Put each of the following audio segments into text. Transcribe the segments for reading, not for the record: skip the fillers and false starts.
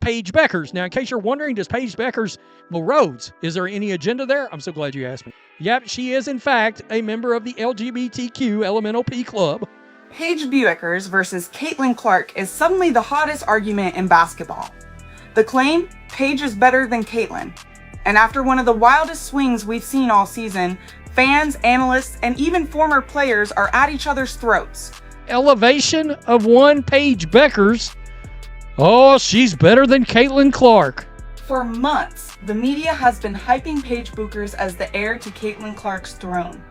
Paige Bueckers. Now, in case you're wondering, does Paige Bueckers, well, Rhodes, is there any agenda there? I'm so glad you asked me. Yep, she is, in fact, a member of the LGBTQ Elemental P Club. Paige Bueckers versus Caitlin Clark is suddenly the hottest argument in basketball. The claim, Paige is better than Caitlin. And after one of the wildest swings we've seen all season, fans, analysts, and even former players are at each other's throats. Elevation of one Paige Bueckers. Oh, she's better than Caitlin Clark. For months, the media has been hyping Paige Bueckers as the heir to Caitlin Clark's throne.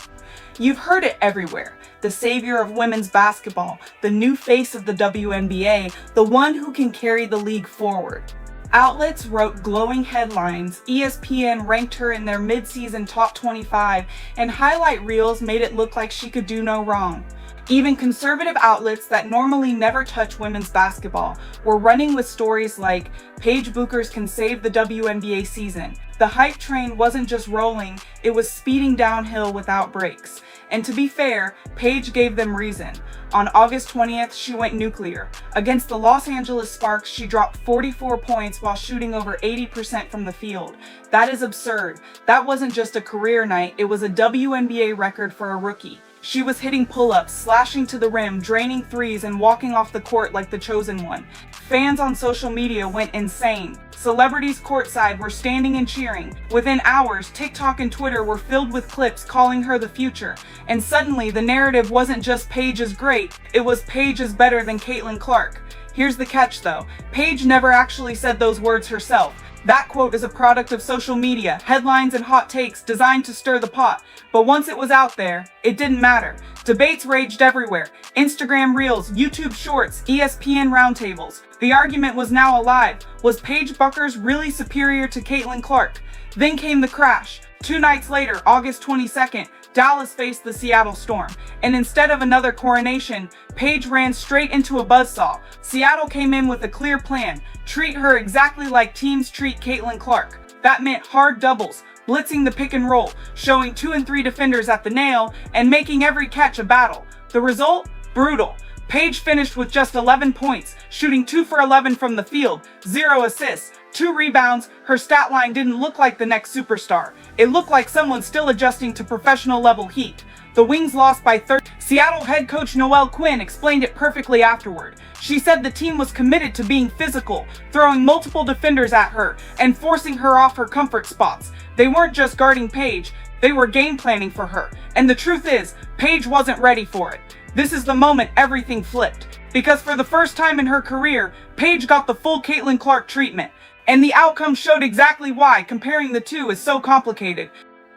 You've heard it everywhere. The savior of women's basketball, the new face of the WNBA, the one who can carry the league forward. Outlets wrote glowing headlines, ESPN ranked her in their mid-season top 25, and highlight reels made it look like she could do no wrong. Even conservative outlets that normally never touch women's basketball were running with stories like, Paige Bueckers can save the WNBA season. The hype train wasn't just rolling, it was speeding downhill without brakes. And to be fair, Paige gave them reason. On August 20th, she went nuclear. Against the Los Angeles Sparks, she dropped 44 points while shooting over 80% from the field. That is absurd. That wasn't just a career night, it was a WNBA record for a rookie. She was hitting pull-ups, slashing to the rim, draining threes, and walking off the court like the chosen one. Fans on social media went insane. Celebrities courtside were standing and cheering. Within hours, TikTok and Twitter were filled with clips calling her the future. And suddenly, the narrative wasn't just Paige is great, it was Paige is better than Caitlin Clark. Here's the catch though, Paige never actually said those words herself. That quote is a product of social media, headlines, and hot takes designed to stir the pot. But once it was out there, it didn't matter. Debates raged everywhere. Instagram Reels, YouTube Shorts, ESPN roundtables. The argument was now alive. Was Paige Bueckers really superior to Caitlin Clark? Then came the crash. 2 nights later, August 22nd, Dallas faced the Seattle Storm, and instead of another coronation, Paige ran straight into a buzzsaw. Seattle came in with a clear plan, treat her exactly like teams treat Caitlin Clark. That meant hard doubles, blitzing the pick and roll, showing 2 and 3 defenders at the nail, and making every catch a battle. The result? Brutal. Paige finished with just 11 points, shooting 2 for 11 from the field, 0 assists, 2 rebounds. Her stat line didn't look like the next superstar. It looked like someone still adjusting to professional level heat. The Wings lost by 30. Seattle head coach Noelle Quinn explained it perfectly afterward. She said the team was committed to being physical, throwing multiple defenders at her, and forcing her off her comfort spots. They weren't just guarding Paige, they were game planning for her. And the truth is, Paige wasn't ready for it. This is the moment everything flipped. Because for the first time in her career, Paige got the full Caitlin Clark treatment. And the outcome showed exactly why comparing the two is so complicated.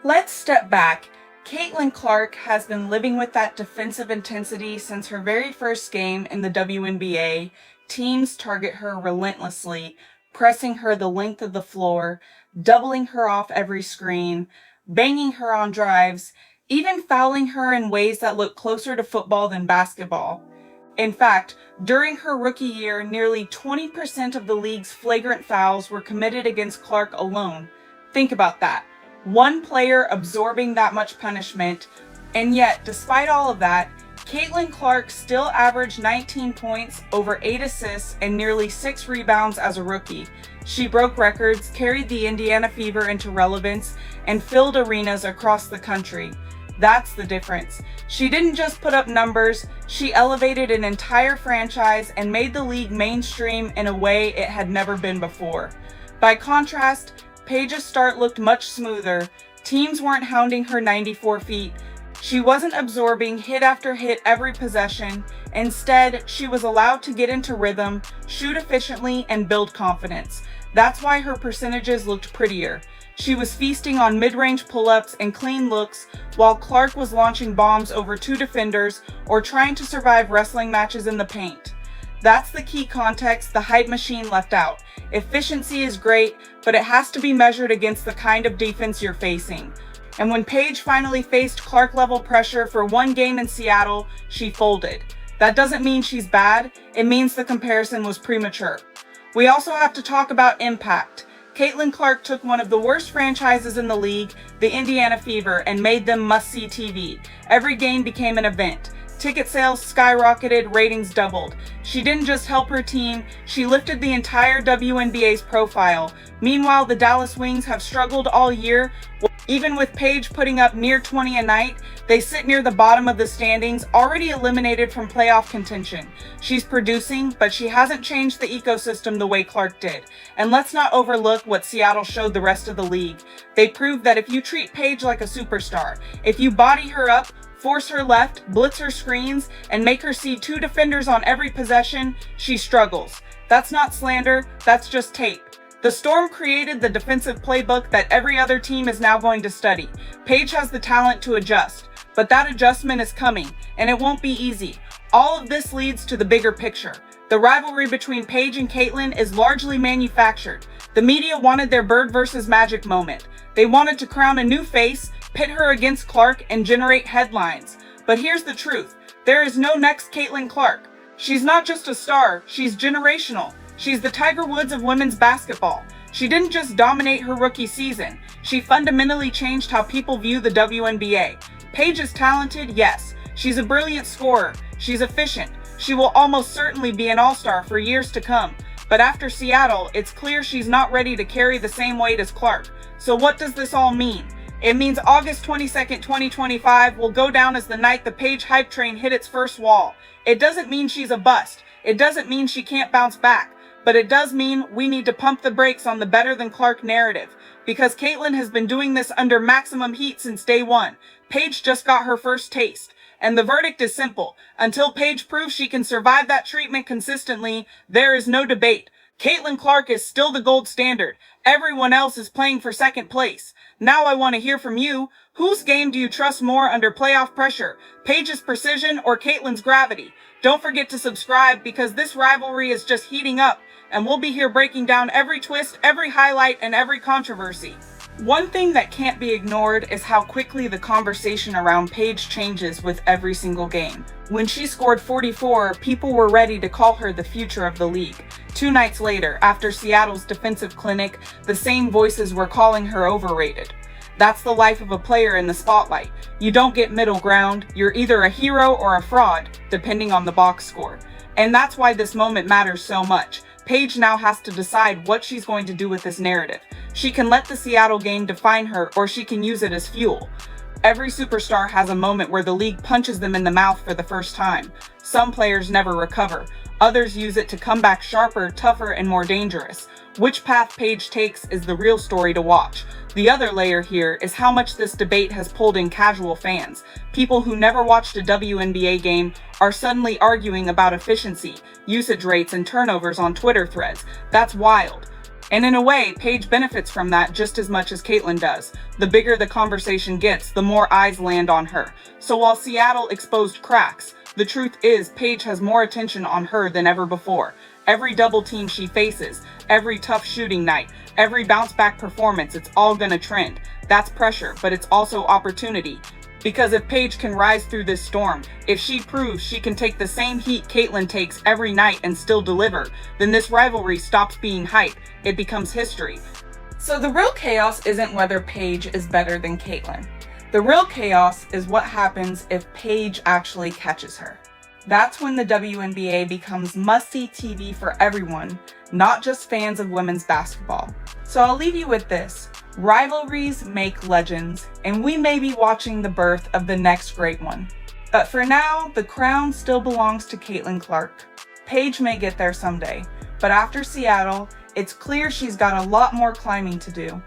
Let's step back. Caitlin Clark has been living with that defensive intensity since her very first game in the WNBA. Teams target her relentlessly, pressing her the length of the floor, doubling her off every screen, banging her on drives, even fouling her in ways that look closer to football than basketball. In fact, during her rookie year, nearly 20% of the league's flagrant fouls were committed against Clark alone. Think about that. One player absorbing that much punishment, and yet, despite all of that, Caitlin Clark still averaged 19 points, over 8 assists, and nearly 6 rebounds as a rookie. She broke records, carried the Indiana Fever into relevance, and filled arenas across the country. That's the difference. She didn't just put up numbers, she elevated an entire franchise and made the league mainstream in a way it had never been before. By contrast, Paige's start looked much smoother. Teams weren't hounding her 94 feet. She wasn't absorbing hit after hit every possession. Instead, she was allowed to get into rhythm, shoot efficiently, and build confidence. That's why her percentages looked prettier. She was feasting on mid-range pull-ups and clean looks, while Clark was launching bombs over 2 defenders or trying to survive wrestling matches in the paint. That's the key context the hype machine left out. Efficiency is great, but it has to be measured against the kind of defense you're facing. And when Paige finally faced Clark-level pressure for one game in Seattle, she folded. That doesn't mean she's bad, it means the comparison was premature. We also have to talk about impact. Caitlin Clark took one of the worst franchises in the league, the Indiana Fever, and made them must-see TV. Every game became an event. Ticket sales skyrocketed, ratings doubled. She didn't just help her team, she lifted the entire WNBA's profile. Meanwhile, the Dallas Wings have struggled all year. Even with Paige putting up near 20 a night, they sit near the bottom of the standings, already eliminated from playoff contention. She's producing, but she hasn't changed the ecosystem the way Clark did. And let's not overlook what Seattle showed the rest of the league. They proved that if you treat Paige like a superstar, if you body her up, force her left, blitz her screens, and make her see two defenders on every possession, she struggles. That's not slander, that's just tape. The Storm created the defensive playbook that every other team is now going to study. Paige has the talent to adjust, but that adjustment is coming, and it won't be easy. All of this leads to the bigger picture. The rivalry between Paige and Caitlin is largely manufactured. The media wanted their Bird versus Magic moment. They wanted to crown a new face, pit her against Clark, and generate headlines. But here's the truth. There is no next Caitlin Clark. She's not just a star, she's generational. She's the Tiger Woods of women's basketball. She didn't just dominate her rookie season. She fundamentally changed how people view the WNBA. Paige is talented, yes. She's a brilliant scorer. She's efficient. She will almost certainly be an all-star for years to come. But after Seattle, it's clear she's not ready to carry the same weight as Clark. So what does this all mean? It means August 22nd, 2025 will go down as the night the Paige hype train hit its first wall. It doesn't mean she's a bust. It doesn't mean she can't bounce back. But it does mean we need to pump the brakes on the better than Clark narrative, because Caitlin has been doing this under maximum heat since day one. Paige just got her first taste, and the verdict is simple. Until Paige proves she can survive that treatment consistently, there is no debate. Caitlin Clark is still the gold standard. Everyone else is playing for second place. Now I want to hear from you. Whose game do you trust more under playoff pressure? Paige's precision or Caitlin's gravity? Don't forget to subscribe, because this rivalry is just heating up, and we'll be here breaking down every twist, every highlight, and every controversy. One thing that can't be ignored is how quickly the conversation around Paige changes with every single game. When she scored 44, people were ready to call her the future of the league. 2 nights later, after Seattle's defensive clinic, the same voices were calling her overrated. That's the life of a player in the spotlight. You don't get middle ground. You're either a hero or a fraud, depending on the box score. And that's why this moment matters so much. Paige now has to decide what she's going to do with this narrative. She can let the Seattle game define her, or she can use it as fuel. Every superstar has a moment where the league punches them in the mouth for the first time. Some players never recover. Others use it to come back sharper, tougher, and more dangerous. Which path Paige takes is the real story to watch. The other layer here is how much this debate has pulled in casual fans. People who never watched a WNBA game are suddenly arguing about efficiency, usage rates, and turnovers on Twitter threads. That's wild. And in a way, Paige benefits from that just as much as Caitlin does. The bigger the conversation gets, the more eyes land on her. So while Seattle exposed cracks, the truth is Paige has more attention on her than ever before. Every double team she faces, every tough shooting night, every bounce back performance, it's all gonna trend. That's pressure, but it's also opportunity. Because if Paige can rise through this storm, if she proves she can take the same heat Caitlin takes every night and still deliver, then this rivalry stops being hype. It becomes history. So the real chaos isn't whether Paige is better than Caitlin. The real chaos is what happens if Paige actually catches her. That's when the WNBA becomes must-see TV for everyone, not just fans of women's basketball. So I'll leave you with this. Rivalries make legends, and we may be watching the birth of the next great one. But for now, the crown still belongs to Caitlin Clark. Paige may get there someday, but after Seattle, it's clear she's got a lot more climbing to do.